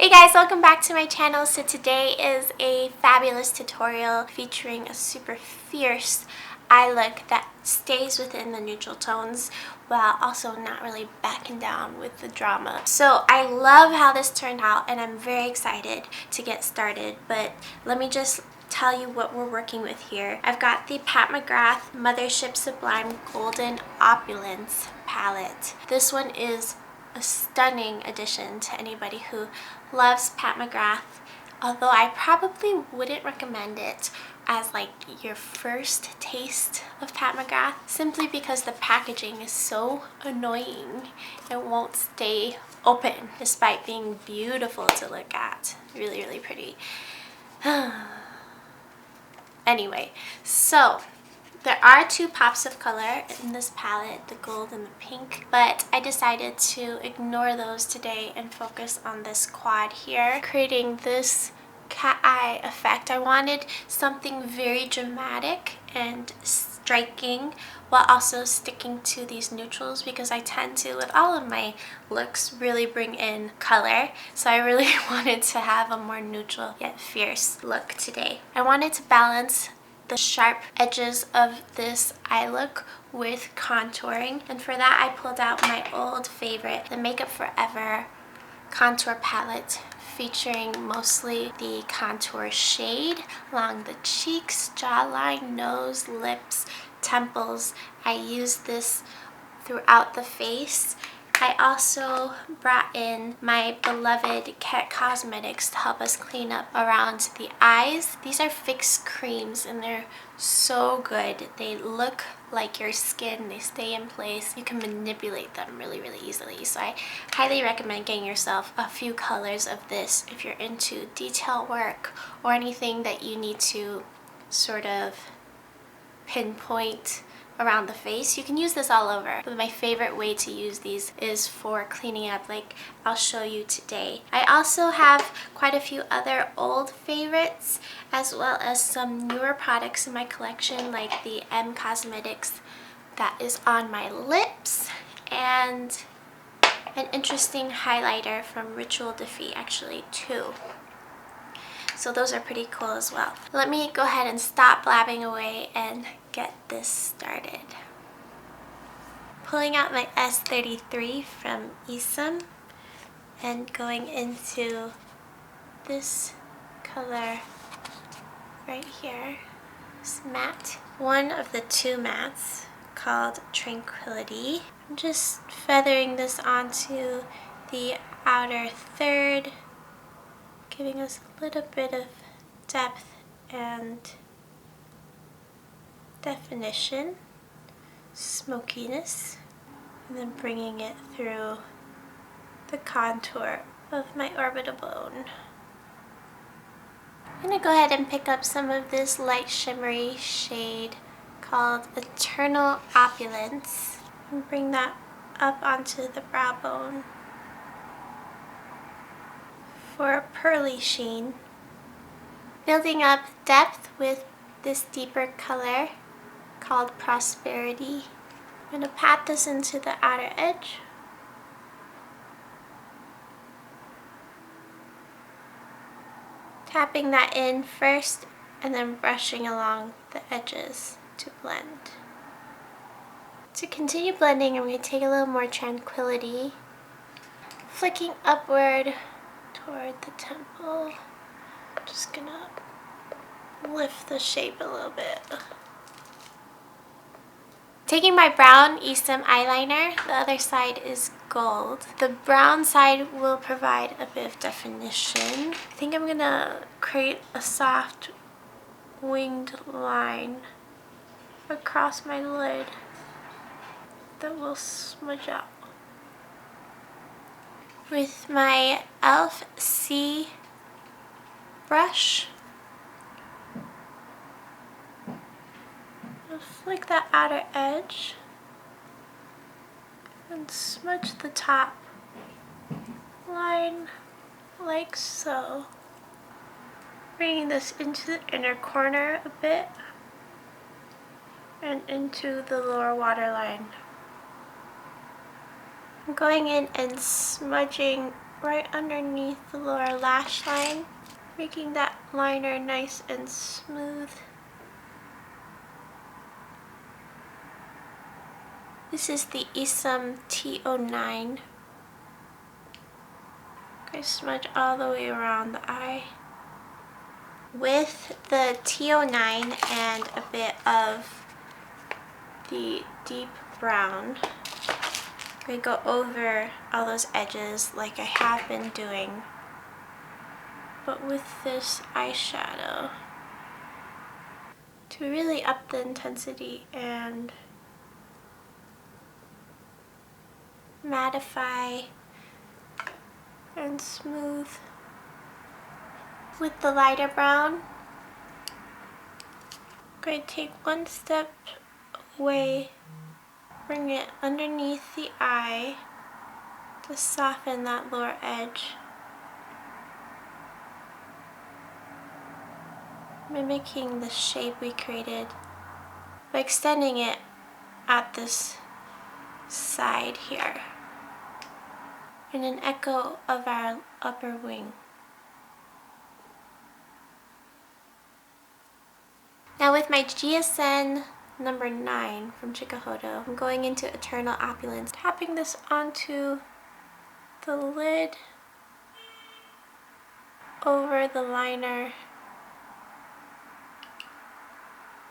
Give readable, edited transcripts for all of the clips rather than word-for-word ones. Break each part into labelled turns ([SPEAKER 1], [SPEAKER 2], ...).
[SPEAKER 1] Hey guys, welcome back to my channel. So today is a fabulous tutorial featuring a super fierce eye look that stays within the neutral tones while also not really backing down with the drama. So I love how this turned out and I'm very excited to get started, but let me just tell you what we're working with here. I've got the Pat McGrath Mothership Sublime Golden Opulence palette. This one is a stunning addition to anybody who loves Pat McGrath, although I probably wouldn't recommend it as like your first taste of Pat McGrath, simply because the packaging is so annoying. It won't stay open despite being beautiful to look at. Really pretty. Anyway, so there are two pops of color in this palette, the gold and the pink, but I decided to ignore those today and focus on this quad here, creating this cat eye effect. I wanted something very dramatic and striking while also sticking to these neutrals, because I tend to, with all of my looks, really bring in color. So I really wanted to have a more neutral yet fierce look today. I wanted to balance the sharp edges of this eye look with contouring, and for that I pulled out my old favorite, the Makeup Forever contour palette, featuring mostly the contour shade along the cheeks, jawline, nose, lips, temples. I used this throughout the face. I also brought in my beloved Kat Cosmetics to help us clean up around the eyes. These are fixed creams and they're so good. They look like your skin, they stay in place. You can manipulate them really easily. So I highly recommend getting yourself a few colors of this if you're into detail work or anything that you need to sort of pinpoint around the face. You can use this all over, but my favorite way to use these is for cleaning up, like I'll show you today. I also have quite a few other old favorites as well as some newer products in my collection, like the M Cosmetics that is on my lips, and an interesting highlighter from Ritual Defeat actually too. So those are pretty cool as well. Let me go ahead and stop blabbing away and get this started. Pulling out my S33 from Esom and going into this color right here, this matte. One of the two mattes called Tranquility. I'm just feathering this onto the outer third, giving us a little bit of depth and definition, smokiness, and then bringing it through the contour of my orbital bone. I'm going to go ahead and pick up some of this light shimmery shade called Eternal Opulence and bring that up onto the brow bone for a pearly sheen. Building up depth with this deeper color called Prosperity. I'm going to pat this into the outer edge. Tapping that in first and then brushing along the edges to blend. To continue blending, I'm going to take a little more Tranquility, flicking upward toward the temple. Just gonna lift the shape a little bit. Taking my brown Esom eyeliner, the other side is gold. The brown side will provide a bit of definition. I think I'm gonna create a soft winged line across my lid that will smudge out. With my e.l.f. C brush, I'll flick that outer edge and smudge the top line like so. Bringing this into the inner corner a bit and into the lower waterline. I'm going in and smudging right underneath the lower lash line, making that liner nice and smooth. This is the Isam T09. I smudge all the way around the eye. With the T09 and a bit of the deep brown, I go over all those edges like I have been doing, but with this eyeshadow to really up the intensity and mattify and smooth. With the lighter brown, I'm going to take one step away, bring it underneath the eye to soften that lower edge, mimicking the shape we created by extending it at this side here in an echo of our upper wing. Now with my GSN number 9 from Chikuhodo, I'm going into Eternal Opulence, tapping this onto the lid, over the liner,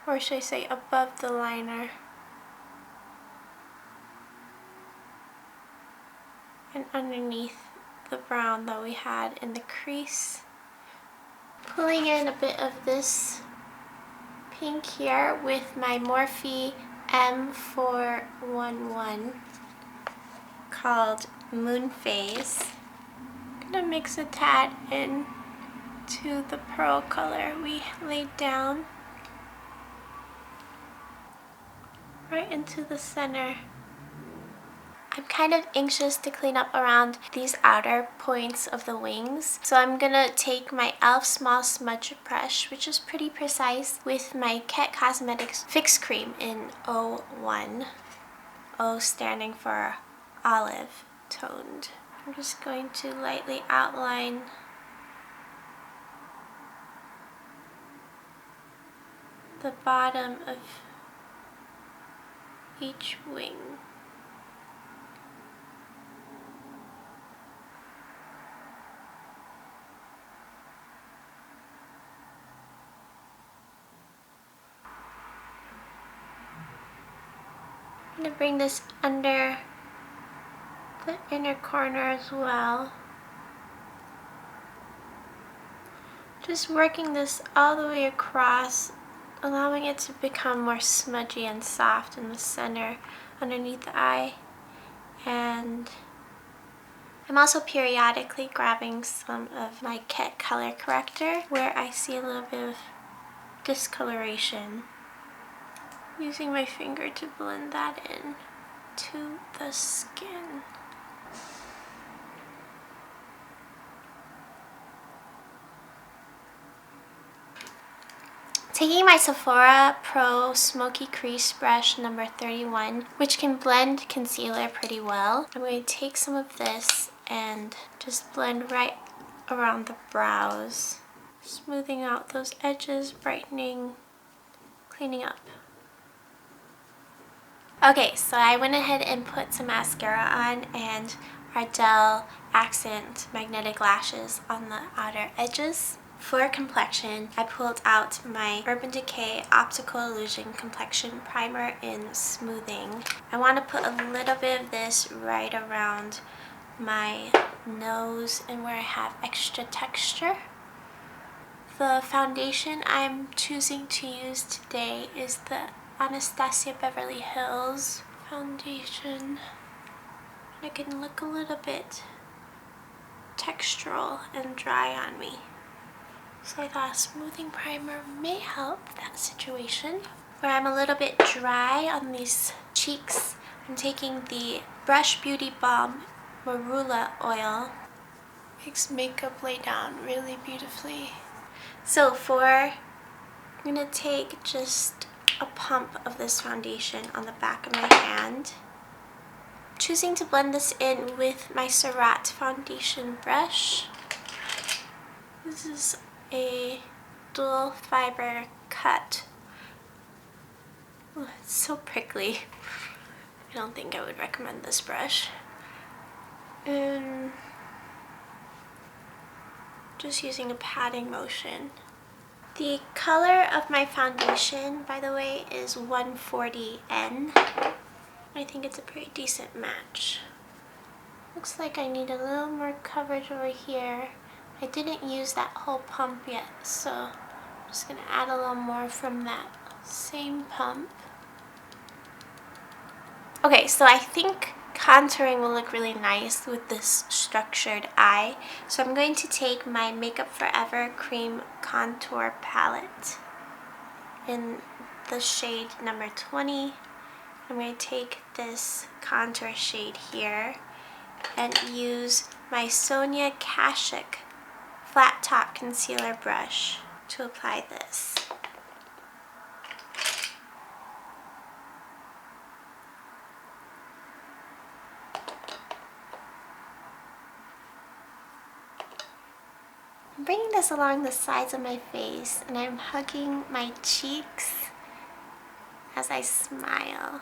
[SPEAKER 1] or should I say above the liner, and underneath the brown that we had in the crease. Pulling in a bit of this pink here with my Morphe M411 called Moon Phase. I'm gonna mix a tad in to the pearl color we laid down right into the center. I'm kind of anxious to clean up around these outer points of the wings, so I'm gonna take my e.l.f. Small Smudge Brush, which is pretty precise, with my Ket Cosmetics Fix Cream in 01. O standing for olive toned. I'm just going to lightly outline the bottom of each wing. I'm going to bring this under the inner corner as well. Just working this all the way across, allowing it to become more smudgy and soft in the center underneath the eye. And I'm also periodically grabbing some of my Ket color corrector where I see a little bit of discoloration, using my finger to blend that in to the skin. Taking my Sephora Pro Smoky Crease Brush number 31, which can blend concealer pretty well, I'm going to take some of this and just blend right around the brows, smoothing out those edges, brightening, cleaning up. Okay, so I went ahead and put some mascara on and Ardell Accent Magnetic Lashes on the outer edges. For complexion, I pulled out my Urban Decay Optical Illusion Complexion Primer in Smoothing. I want to put a little bit of this right around my nose and where I have extra texture. The foundation I'm choosing to use today is the Anastasia Beverly Hills foundation. And it can look a little bit textural and dry on me. So I thought a smoothing primer may help that situation. Where I'm a little bit dry on these cheeks, I'm taking the Brush Beauty Balm Marula oil. Makes makeup lay down really beautifully. So I'm gonna take just a pump of this foundation on the back of my hand. choosing to blend this in with my Surratt foundation brush. This is a dual fiber cut. Oh, it's so prickly. I don't think I would recommend this brush. And just using a patting motion. The color of my foundation, by the way, is 140N. I think it's a pretty decent match. Looks like I need a little more coverage over here. I didn't use that whole pump yet, so I'm just gonna add a little more from that same pump. Okay, so I think contouring will look really nice with this structured eye. So I'm going to take my Makeup Forever Cream Contour Palette in the shade number 20. I'm going to take this contour shade here and use my Sonia Kashuk Flat Top Concealer brush to apply this. I'm bringing this along the sides of my face and I'm hugging my cheeks as I smile,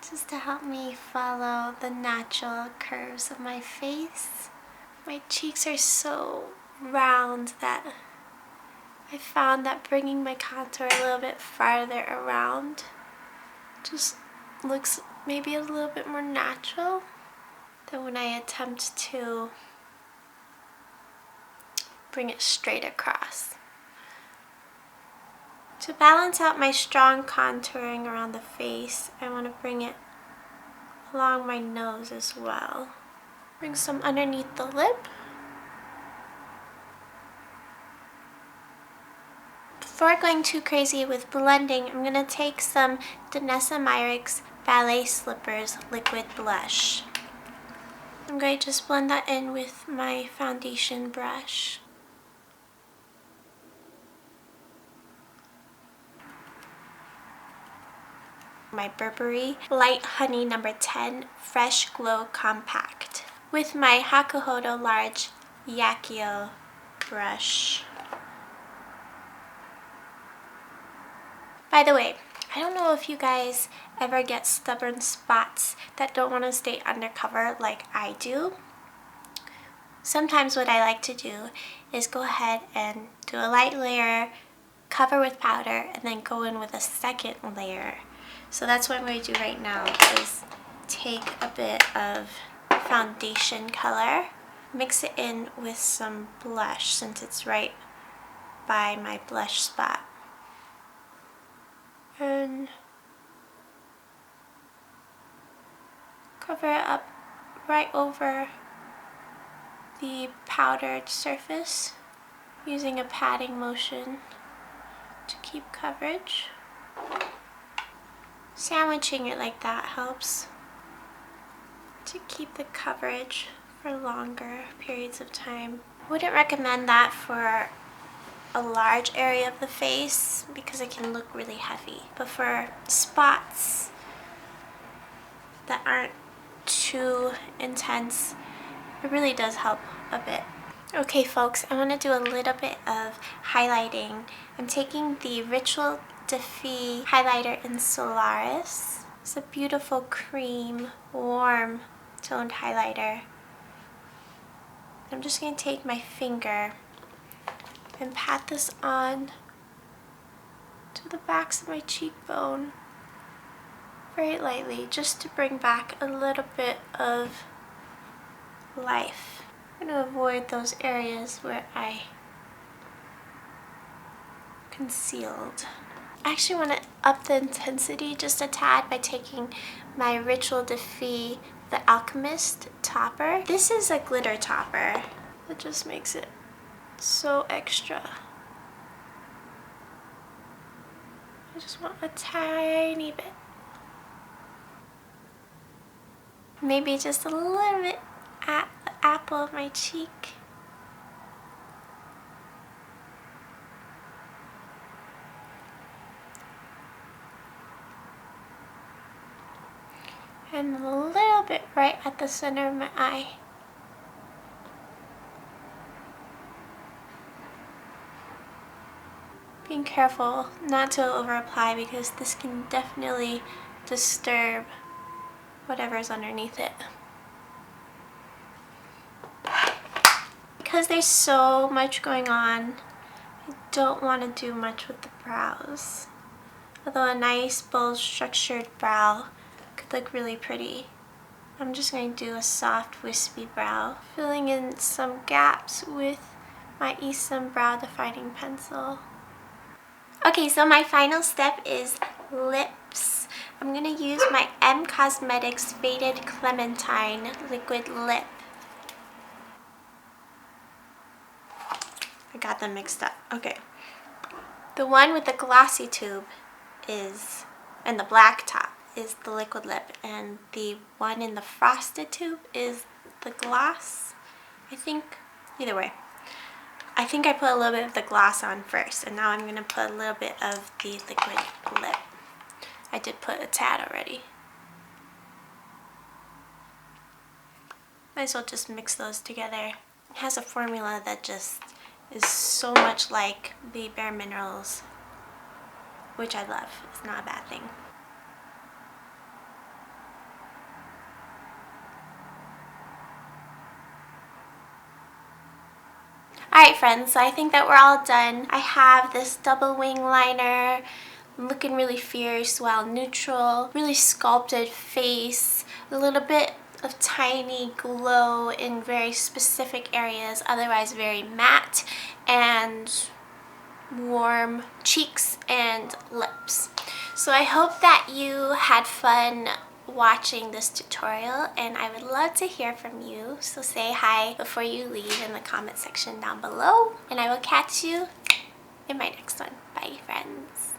[SPEAKER 1] just to help me follow the natural curves of my face. My cheeks are so round that I found that bringing my contour a little bit farther around just looks maybe a little bit more natural than when I attempt to bring it straight across. To balance out my strong contouring around the face, I want to bring it along my nose as well. Bring some underneath the lip. Before going too crazy with blending, I'm going to take some Danessa Myricks Ballet Slippers Liquid Blush. I'm going to just blend that in with my foundation brush. My Burberry Light Honey No. 10 Fresh Glow Compact with my Hakuhodo Large Yakio brush. By the way, I don't know if you guys ever get stubborn spots that don't want to stay undercover like I do. Sometimes what I like to do is go ahead and do a light layer, cover with powder, and then go in with a second layer. So that's what I'm going to do right now, is take a bit of foundation color, mix it in with some blush since it's right by my blush spot. And cover it up right over the powdered surface using a patting motion to keep coverage. Sandwiching it like that helps to keep the coverage for longer periods of time. I wouldn't recommend that for a large area of the face because it can look really heavy. But for spots that aren't too intense, it really does help a bit. Okay folks, I want to do a little bit of highlighting. I'm taking the Ritual Defee highlighter in Solaris. It's a beautiful cream, warm toned highlighter. I'm just going to take my finger and pat this on to the backs of my cheekbone very lightly, just to bring back a little bit of life. I'm going to avoid those areas where I concealed. I actually want to up the intensity just a tad by taking my Ritual Defee The Alchemist topper. This is a glitter topper. It just makes it so extra. I just want a tiny bit. Maybe just a little bit at the apple of my cheek. And and a little bit right at the center of my eye. Being careful not to over apply because this can definitely disturb whatever's underneath it. Because there's so much going on, I don't want to do much with the brows. Although a nice, bold, structured brow could look really pretty. I'm just going to do a soft, wispy brow, filling in some gaps with my Esom Brow Defining Pencil. Okay, so my final step is lips. I'm going to use my M Cosmetics Faded Clementine Liquid Lip. I got them mixed up. Okay. The one with the glossy tube is, and the black top, is the liquid lip, and the one in the frosted tube is the gloss. I think, either way. I think I put a little bit of the gloss on first, and now I'm going to put a little bit of the liquid lip. I did put a tad already. Might as well just mix those together. It has a formula that just is so much like the Bare Minerals, which I love. It's not a bad thing. Alright friends, so I think that we're all done. I have this double wing liner, looking really fierce while neutral, really sculpted face, a little bit of tiny glow in very specific areas, otherwise very matte, and warm cheeks and lips. So I hope that you had fun watching this tutorial, and I would love to hear from you. So say hi before you leave in the comment section down below, and I will catch you in my next one. Bye friends.